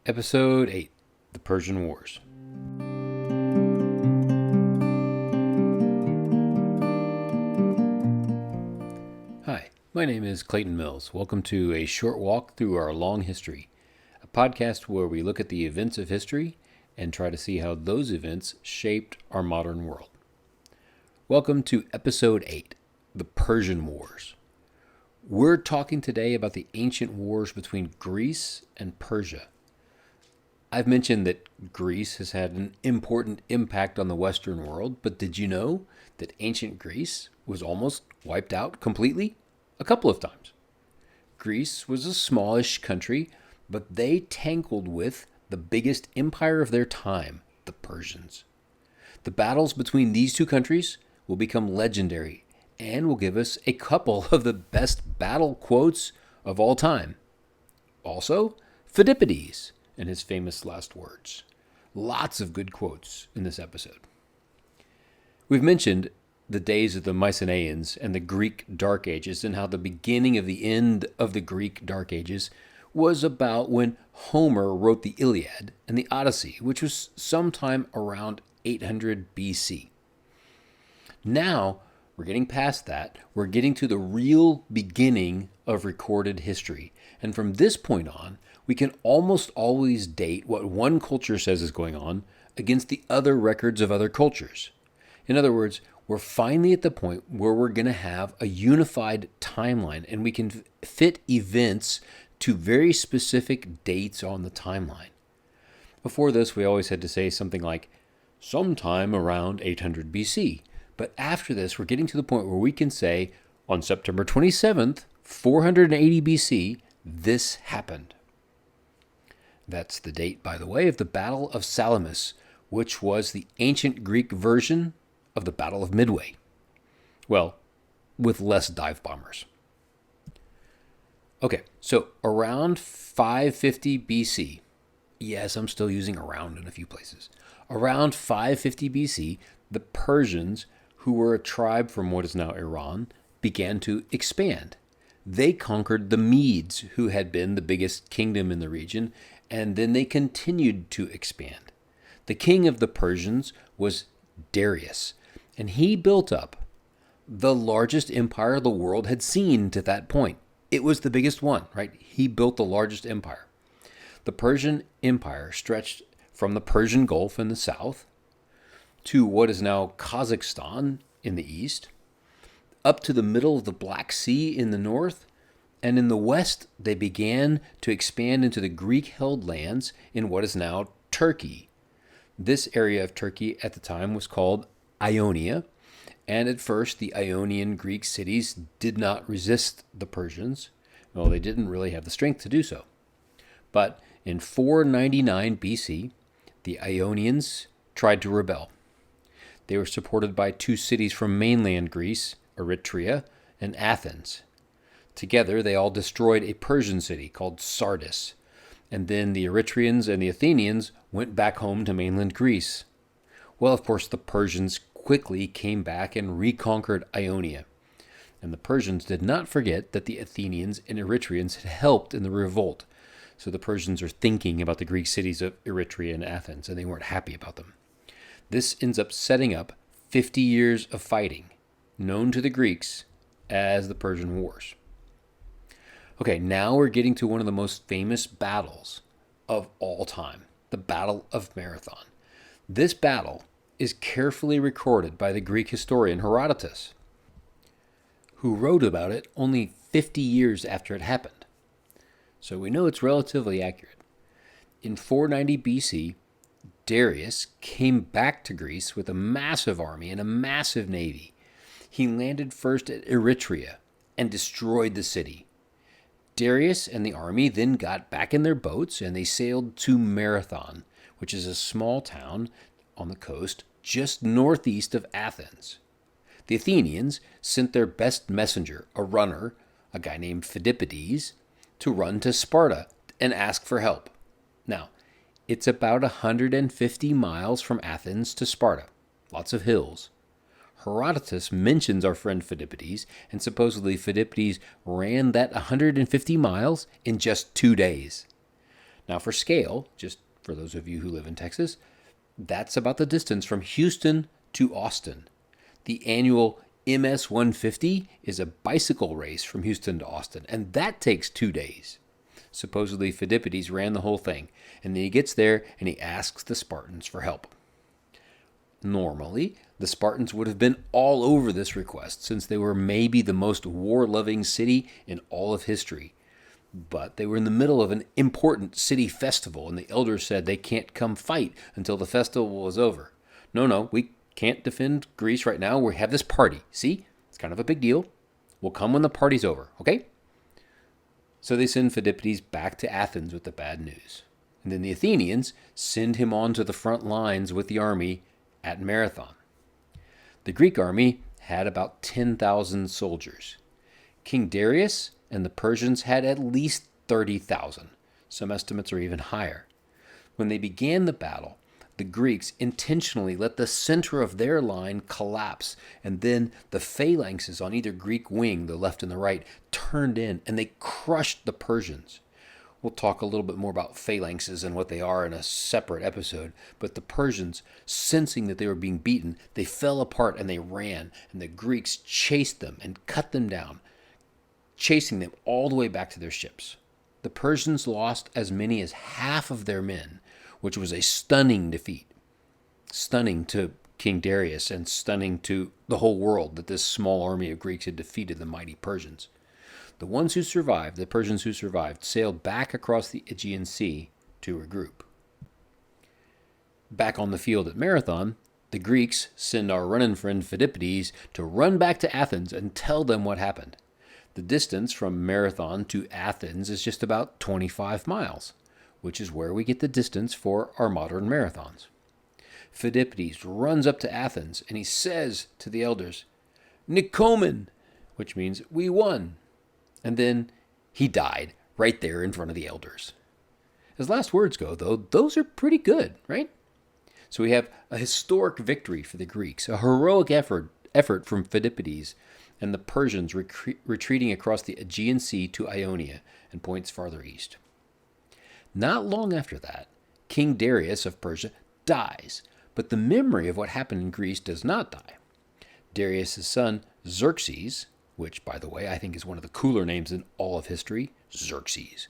Episode 8, The Persian Wars. Hi, my name is Clayton Mills. Welcome to a short walk through our long history, a podcast where we look at the events of history and try to see how those events shaped our modern world. Welcome to Episode 8, The Persian Wars. We're talking today about the ancient wars between Greece and Persia. I've mentioned that Greece has had an important impact on the Western world, but did you know that ancient Greece was almost wiped out completely? A couple of times. Greece was a smallish country, but they tangled with the biggest empire of their time, the Persians. The battles between these two countries will become legendary and will give us a couple of the best battle quotes of all time. Also, Phidippides and his famous last words. Lots of good quotes in this episode. We've mentioned the days of the Mycenaeans and the Greek Dark Ages and how the beginning of the end of the Greek Dark Ages was about when Homer wrote the Iliad and the Odyssey, which was sometime around 800 BC. Now, we're getting past that. We're getting to the real beginning of recorded history. And from this point on, we can almost always date what one culture says is going on against the other records of other cultures. In other words, we're finally at the point where we're going to have a unified timeline and we can fit events to very specific dates on the timeline. Before this, we always had to say something like, sometime around 800 BC. But after this, we're getting to the point where we can say, on September 27th, 480 BC, this happened. That's the date, by the way, of the Battle of Salamis, which was the ancient Greek version of the Battle of Midway. Well, with less dive bombers. Okay, so around 550 BC, yes, I'm still using around in a few places. Around 550 BC, the Persians, who were a tribe from what is now Iran, began to expand. They conquered the Medes, who had been the biggest kingdom in the region, and then they continued to expand. The king of the Persians was Darius, and he built up the largest empire the world had seen to that point. It was the biggest one, right? He built the largest empire. The Persian Empire stretched from the Persian Gulf in the south to what is now Kazakhstan in the east, up to the middle of the Black Sea in the north, and in the west, they began to expand into the Greek-held lands in what is now Turkey. This area of Turkey at the time was called Ionia, and at first the Ionian Greek cities did not resist the Persians. Well, they didn't really have the strength to do so. But in 499 BC, the Ionians tried to rebel. They were supported by two cities from mainland Greece, Eretria and Athens. Together, they all destroyed a Persian city called Sardis, and then the Eretrians and the Athenians went back home to mainland Greece. Well, of course, the Persians quickly came back and reconquered Ionia, and the Persians did not forget that the Athenians and Eretrians had helped in the revolt, so the Persians are thinking about the Greek cities of Eretria and Athens, and they weren't happy about them. This ends up setting up 50 years of fighting, known to the Greeks as the Persian Wars. Okay, now we're getting to one of the most famous battles of all time, the Battle of Marathon. This battle is carefully recorded by the Greek historian Herodotus, who wrote about it only 50 years after it happened. So we know it's relatively accurate. In 490 BC, Darius came back to Greece with a massive army and a massive navy. He landed first at Eretria and destroyed the city. Darius and the army then got back in their boats and they sailed to Marathon, which is a small town on the coast just northeast of Athens. The Athenians sent their best messenger, a runner, a guy named Phidippides, to run to Sparta and ask for help. Now, it's about 150 miles from Athens to Sparta, lots of hills. Herodotus mentions our friend Phidippides, and supposedly Phidippides ran that 150 miles in just 2 days. Now, for scale, just for those of you who live in Texas, that's about the distance from Houston to Austin. The annual MS 150 is a bicycle race from Houston to Austin, and that takes 2 days. Supposedly, Phidippides ran the whole thing, and then he gets there and he asks the Spartans for help. Normally, the Spartans would have been all over this request since they were maybe the most war-loving city in all of history. But they were in the middle of an important city festival, and the elders said they can't come fight until the festival is over. No, we can't defend Greece right now. We have this party. See? It's kind of a big deal. We'll come when the party's over, okay? So they send Phidippides back to Athens with the bad news. And then the Athenians send him on to the front lines with the army at Marathon. The Greek army had about 10,000 soldiers. King Darius and the Persians had at least 30,000. Some estimates are even higher. When they began the battle, the Greeks intentionally let the center of their line collapse, and then the phalanxes on either Greek wing, the left and the right, turned in, and they crushed the Persians. We'll talk a little bit more about phalanxes and what they are in a separate episode, but the Persians, sensing that they were being beaten, they fell apart and they ran, and the Greeks chased them and cut them down, chasing them all the way back to their ships. The Persians lost as many as half of their men, which was a stunning defeat. Stunning to King Darius and stunning to the whole world that this small army of Greeks had defeated the mighty Persians. The ones who survived, the Persians who survived, sailed back across the Aegean Sea to regroup. Back on the field at Marathon, the Greeks send our running friend Phidippides to run back to Athens and tell them what happened. The distance from Marathon to Athens is just about 25 miles, which is where we get the distance for our modern marathons. Phidippides runs up to Athens and he says to the elders, "Nikomen," which means we won. And then he died right there in front of the elders. His last words go, though, those are pretty good, right? So we have a historic victory for the Greeks, a heroic effort from Phidippides and the Persians retreating across the Aegean Sea to Ionia and points farther east. Not long after that, King Darius of Persia dies, but the memory of what happened in Greece does not die. Darius' son, Xerxes, which, by the way, I think is one of the cooler names in all of history, Xerxes.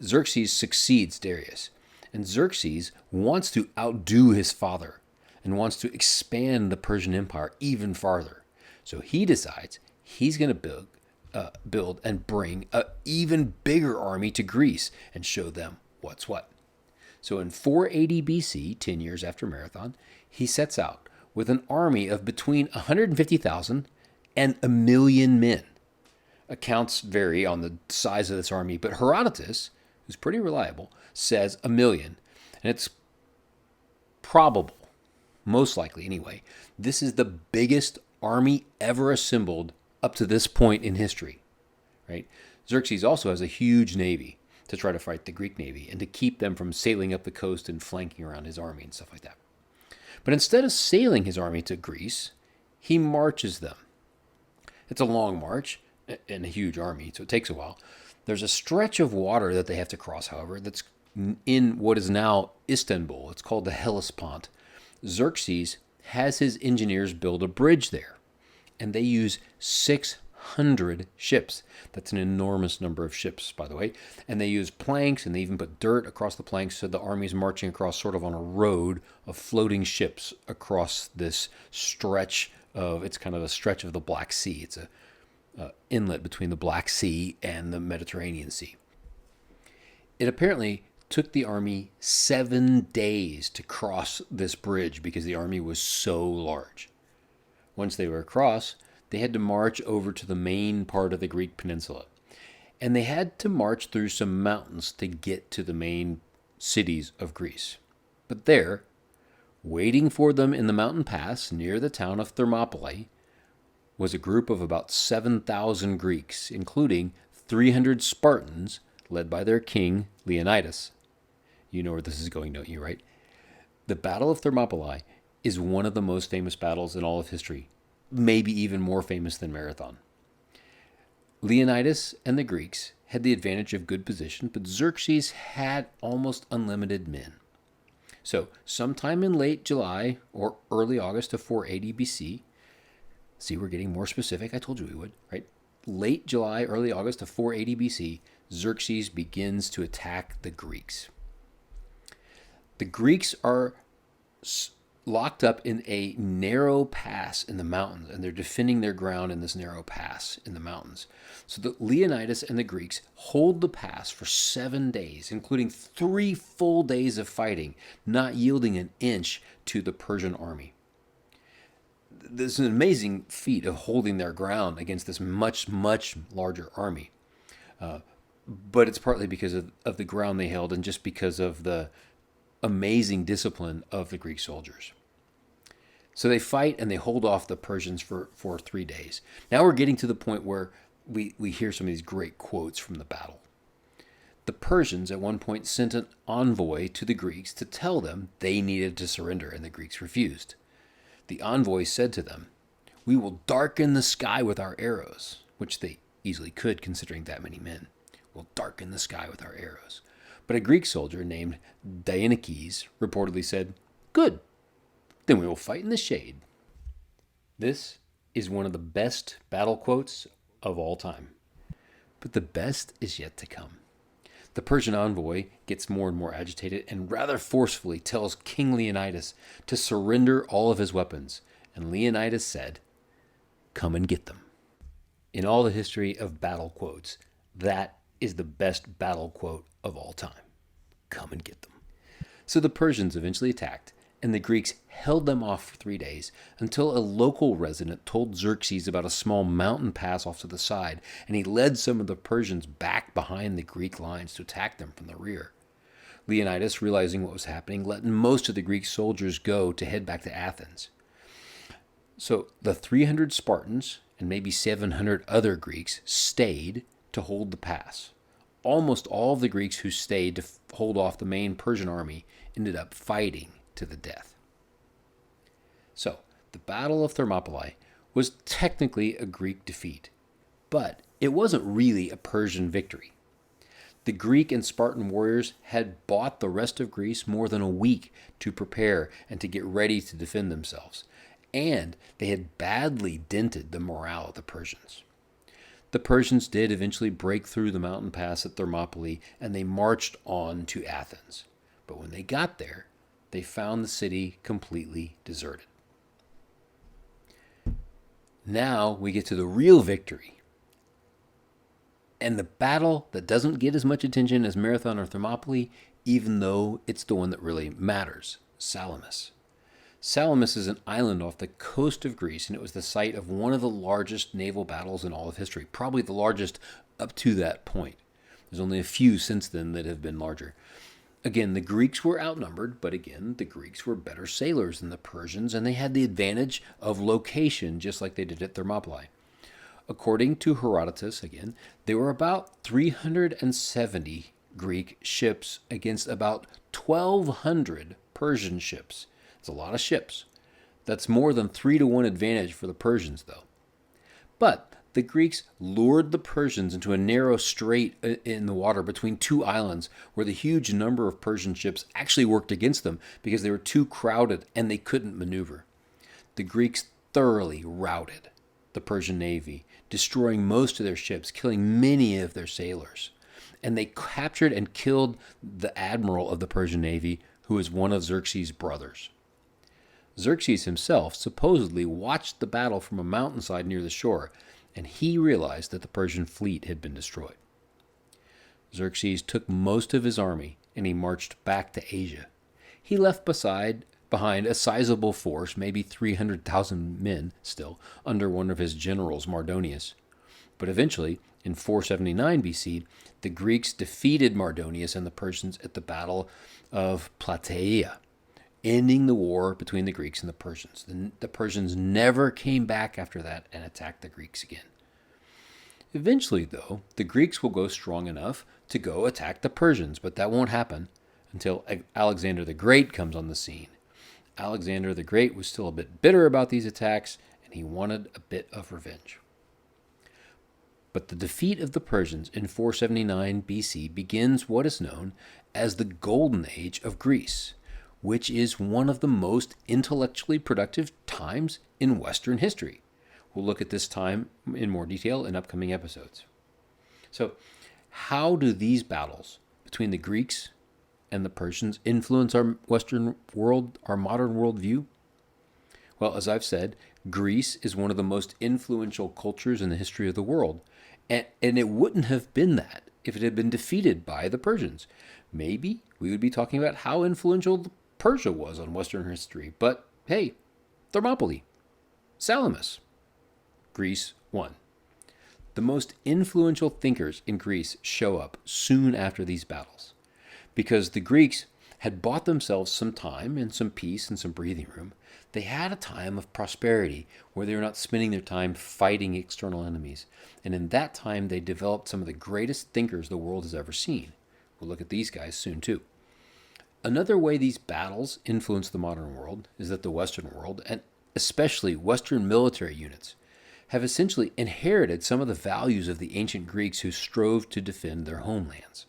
Xerxes succeeds Darius, and Xerxes wants to outdo his father and wants to expand the Persian Empire even farther. So he decides he's going to build and bring an even bigger army to Greece and show them what's what. So in 480 BC, 10 years after Marathon, he sets out with an army of between 150,000 and 1,000,000 men. Accounts vary on the size of this army, but Herodotus, who's pretty reliable, says 1,000,000. And it's probable, most likely anyway, this is the biggest army ever assembled up to this point in history, right? Xerxes also has a huge navy to try to fight the Greek navy and to keep them from sailing up the coast and flanking around his army and stuff like that. But instead of sailing his army to Greece, he marches them. It's a long march and a huge army, so it takes a while. There's a stretch of water that they have to cross, however, that's in what is now Istanbul. It's called the Hellespont. Xerxes has his engineers build a bridge there, and they use 600 ships. That's an enormous number of ships, by the way. And they use planks, and they even put dirt across the planks, so the army's marching across sort of on a road of floating ships across this stretch of, it's kind of a stretch of the Black Sea. It's a inlet between the Black Sea and the Mediterranean Sea. It apparently took the army 7 days to cross this bridge because the army was so large. Once they were across, they had to march over to the main part of the Greek peninsula. And they had to march through some mountains to get to the main cities of Greece. But there, waiting for them in the mountain pass near the town of Thermopylae, was a group of about 7,000 Greeks, including 300 Spartans led by their king, Leonidas. You know where this is going, don't you, right? The Battle of Thermopylae is one of the most famous battles in all of history, maybe even more famous than Marathon. Leonidas and the Greeks had the advantage of good position, but Xerxes had almost unlimited men. So, sometime in late July or early August of 480 BC, see, we're getting more specific. I told you we would, right? Late July, early August of 480 BC, Xerxes begins to attack the Greeks. The Greeks are locked up in a narrow pass in the mountains, and they're defending their ground in this narrow pass in the mountains. So that Leonidas and the Greeks hold the pass for 7 days, including 3 full days of fighting, not yielding an inch to the Persian army. This is an amazing feat of holding their ground against this much, much larger army. But it's partly because of the ground they held and just because of the amazing discipline of the Greek soldiers. So they fight and they hold off the Persians for 3 days. Now we're getting to the point where we hear some of these great quotes from the battle. The Persians at one point sent an envoy to the Greeks to tell them they needed to surrender, and the Greeks refused. The envoy said to them, "We will darken the sky with our arrows," which they easily could considering that many men. "We'll darken the sky with our arrows." But a Greek soldier named Dionysius reportedly said, "Good, then we will fight in the shade." This is one of the best battle quotes of all time. But the best is yet to come. The Persian envoy gets more and more agitated and rather forcefully tells King Leonidas to surrender all of his weapons. And Leonidas said, "Come and get them." In all the history of battle quotes, that is the best battle quote of all time. Come and get them. So the Persians eventually attacked, and the Greeks held them off for 3 days until a local resident told Xerxes about a small mountain pass off to the side, and he led some of the Persians back behind the Greek lines to attack them from the rear. Leonidas, realizing what was happening, let most of the Greek soldiers go to head back to Athens. So the 300 Spartans and maybe 700 other Greeks stayed to hold the pass. Almost all of the Greeks who stayed to hold off the main Persian army ended up fighting to the death. So, the Battle of Thermopylae was technically a Greek defeat, but it wasn't really a Persian victory. The Greek and Spartan warriors had bought the rest of Greece more than a week to prepare and to get ready to defend themselves, and they had badly dented the morale of the Persians. The Persians did eventually break through the mountain pass at Thermopylae, and they marched on to Athens. But when they got there, they found the city completely deserted. Now we get to the real victory. And the battle that doesn't get as much attention as Marathon or Thermopylae, even though it's the one that really matters, Salamis. Salamis is an island off the coast of Greece, and it was the site of one of the largest naval battles in all of history, probably the largest up to that point. There's only a few since then that have been larger. Again, the Greeks were outnumbered, but again, the Greeks were better sailors than the Persians, and they had the advantage of location, just like they did at Thermopylae. According to Herodotus, again, there were about 370 Greek ships against about 1,200 Persian ships. It's a lot of ships. That's more than 3-to-1 advantage for the Persians, though. But the Greeks lured the Persians into a narrow strait in the water between two islands where the huge number of Persian ships actually worked against them because they were too crowded and they couldn't maneuver. The Greeks thoroughly routed the Persian navy, destroying most of their ships, killing many of their sailors. And they captured and killed the admiral of the Persian navy, who was one of Xerxes' brothers. Xerxes himself supposedly watched the battle from a mountainside near the shore, and he realized that the Persian fleet had been destroyed. Xerxes took most of his army, and he marched back to Asia. He left behind a sizable force, maybe 300,000 men still, under one of his generals, Mardonius. But eventually, in 479 BC, the Greeks defeated Mardonius and the Persians at the Battle of Plataea, ending the war between the Greeks and the Persians. The Persians never came back after that and attacked the Greeks again. Eventually, though, the Greeks will go strong enough to go attack the Persians, but that won't happen until Alexander the Great comes on the scene. Alexander the Great was still a bit bitter about these attacks, and he wanted a bit of revenge. But the defeat of the Persians in 479 BC begins what is known as the Golden Age of Greece, which is one of the most intellectually productive times in Western history. We'll look at this time in more detail in upcoming episodes. So, how do these battles between the Greeks and the Persians influence our Western world, our modern worldview? Well, as I've said, Greece is one of the most influential cultures in the history of the world. And it wouldn't have been that if it had been defeated by the Persians. Maybe we would be talking about how influential Persia was on Western history. But hey, Thermopylae, Salamis, Greece won. The most influential thinkers in Greece show up soon after these battles, because the Greeks had bought themselves some time and some peace and some breathing room. They had a time of prosperity where they were not spending their time fighting external enemies. And in that time, they developed some of the greatest thinkers the world has ever seen. We'll look at these guys soon, too. Another way these battles influence the modern world is that the Western world, and especially Western military units, have essentially inherited some of the values of the ancient Greeks who strove to defend their homelands.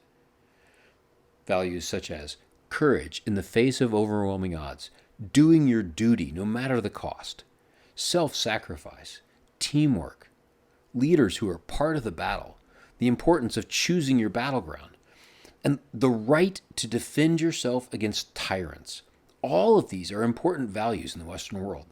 Values such as courage in the face of overwhelming odds, doing your duty no matter the cost, self-sacrifice, teamwork, leaders who are part of the battle, the importance of choosing your battleground, and the right to defend yourself against tyrants. All of these are important values in the Western world.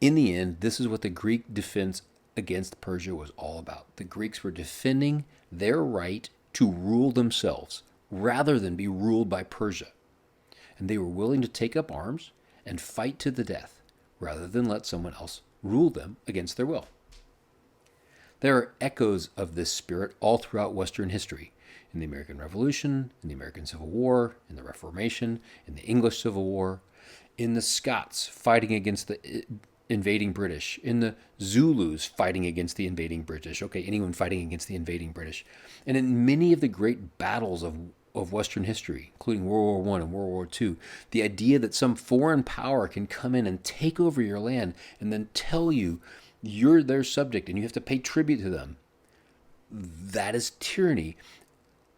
In the end, this is what the Greek defense against Persia was all about. The Greeks were defending their right to rule themselves rather than be ruled by Persia. And they were willing to take up arms and fight to the death rather than let someone else rule them against their will. There are echoes of this spirit all throughout Western history, in the American Revolution, in the American Civil War, in the Reformation, in the English Civil War, in the Scots fighting against the invading British, in the Zulus fighting against the invading British, anyone fighting against the invading British, and in many of the great battles of Western history, including World War I and World War II, the idea that some foreign power can come in and take over your land and then tell you you're their subject and you have to pay tribute to them, that is tyranny.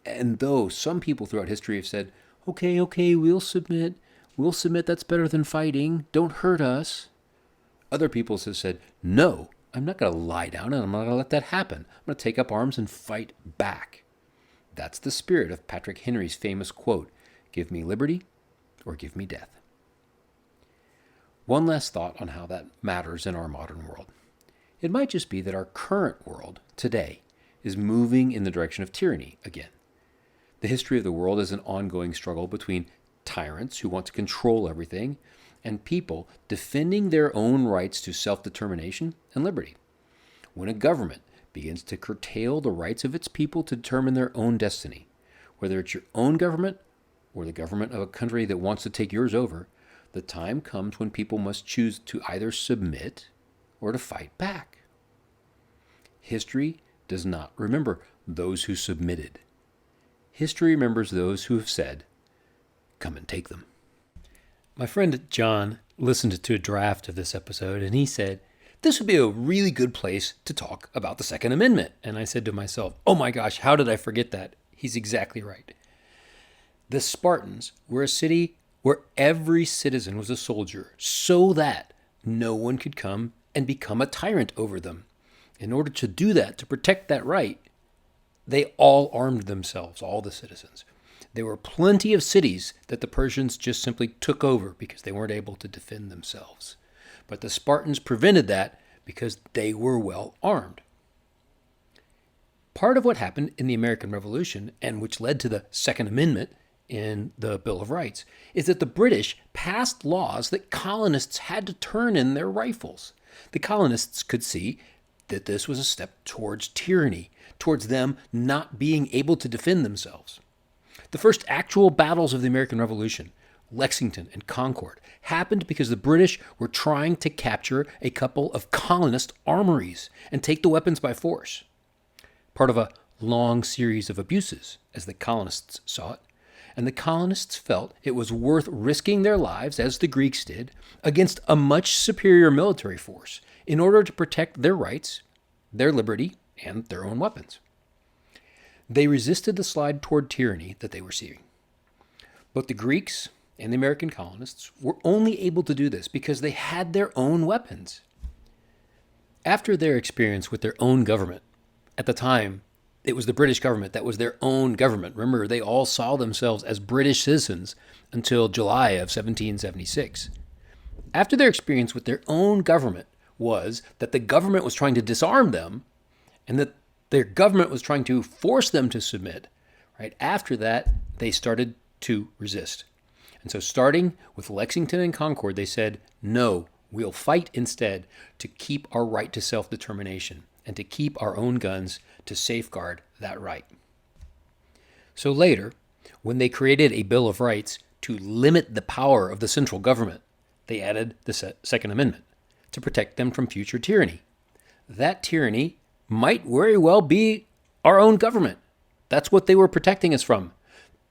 And though some people throughout history have said, okay, we'll submit, that's better than fighting, don't hurt us, other people have said, no, I'm not going to lie down and I'm not going to let that happen. I'm going to take up arms and fight back. That's the spirit of Patrick Henry's famous quote, give me liberty or give me death. One last thought on how that matters in our modern world. It might just be that our current world today is moving in the direction of tyranny again. The history of the world is an ongoing struggle between tyrants who want to control everything and people defending their own rights to self-determination and liberty. When a government begins to curtail the rights of its people to determine their own destiny, whether it's your own government or the government of a country that wants to take yours over, the time comes when people must choose to either submit or to fight back. History does not remember those who submitted. History remembers those who have said, come and take them. My friend John listened to a draft of this episode and he said, this would be a really good place to talk about the Second Amendment. And I said to myself, oh my gosh, how did I forget that? He's exactly right. The Spartans were a city where every citizen was a soldier so that no one could come and become a tyrant over them. In order to do that, to protect that right, they all armed themselves, all the citizens. There were plenty of cities that the Persians just simply took over because they weren't able to defend themselves. But the Spartans prevented that because they were well armed. Part of what happened in the American Revolution, and which led to the Second Amendment in the Bill of Rights, is that the British passed laws that colonists had to turn in their rifles. The colonists could see that this was a step towards tyranny, towards them not being able to defend themselves. The first actual battles of the American Revolution, Lexington and Concord, happened because the British were trying to capture a couple of colonist armories and take the weapons by force. Part of a long series of abuses, as the colonists saw it, and the colonists felt it was worth risking their lives, as the Greeks did, against a much superior military force in order to protect their rights, their liberty, and their own weapons. They resisted the slide toward tyranny that they were seeing. Both the Greeks and the American colonists were only able to do this because they had their own weapons. After their experience with their own government, at the time, it was the British government that was their own government. Remember, they all saw themselves as British citizens until July of 1776. After their experience with their own government was that the government was trying to disarm them and that their government was trying to force them to submit, right? After that, they started to resist. And so starting with Lexington and Concord, they said, no, we'll fight instead to keep our right to self-determination and to keep our own guns to safeguard that right. So later, when they created a Bill of Rights to limit the power of the central government, they added the Second Amendment to protect them from future tyranny. That tyranny might very well be our own government. That's what they were protecting us from.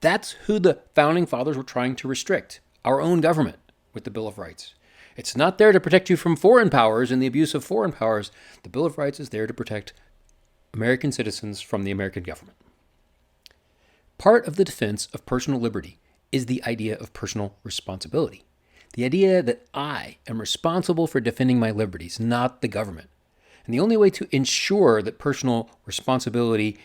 That's who the Founding Fathers were trying to restrict, our own government, with the Bill of Rights. It's not there to protect you from foreign powers and the abuse of foreign powers. The Bill of Rights is there to protect American citizens from the American government. Part of the defense of personal liberty is the idea of personal responsibility. The idea that I am responsible for defending my liberties, not the government. And the only way to ensure that personal responsibility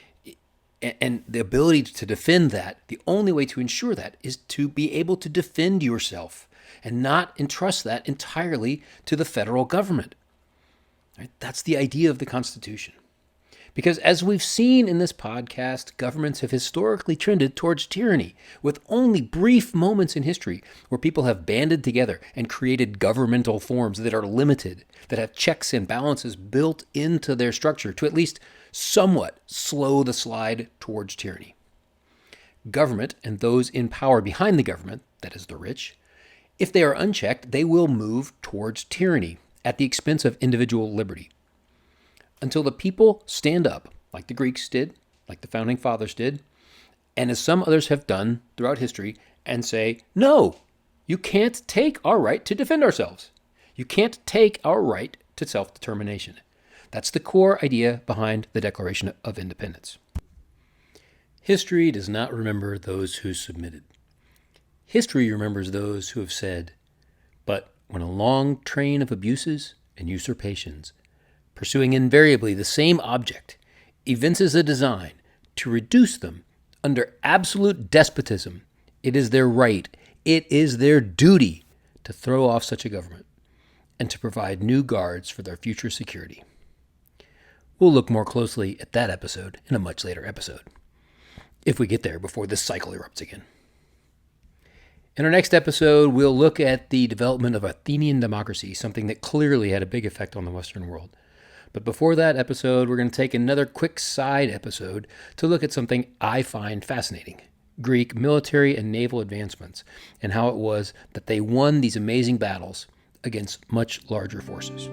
and the ability to defend that, the only way to ensure that is to be able to defend yourself and not entrust that entirely to the federal government. Right? That's the idea of the Constitution. Because as we've seen in this podcast, governments have historically trended towards tyranny, with only brief moments in history where people have banded together and created governmental forms that are limited, that have checks and balances built into their structure to at least somewhat slow the slide towards tyranny. Government and those in power behind the government, that is the rich, if they are unchecked, they will move towards tyranny at the expense of individual liberty. Until the people stand up, like the Greeks did, like the Founding Fathers did, and as some others have done throughout history, and say, no, you can't take our right to defend ourselves. You can't take our right to self-determination. That's the core idea behind the Declaration of Independence. History does not remember those who submitted. History remembers those who have said, but when a long train of abuses and usurpations, pursuing invariably the same object, evinces a design to reduce them under absolute despotism, it is their right, it is their duty to throw off such a government and to provide new guards for their future security. We'll look more closely at that episode in a much later episode, if we get there before this cycle erupts again. In our next episode, we'll look at the development of Athenian democracy, something that clearly had a big effect on the Western world. But before that episode, we're going to take another quick side episode to look at something I find fascinating: Greek military and naval advancements, and how it was that they won these amazing battles against much larger forces.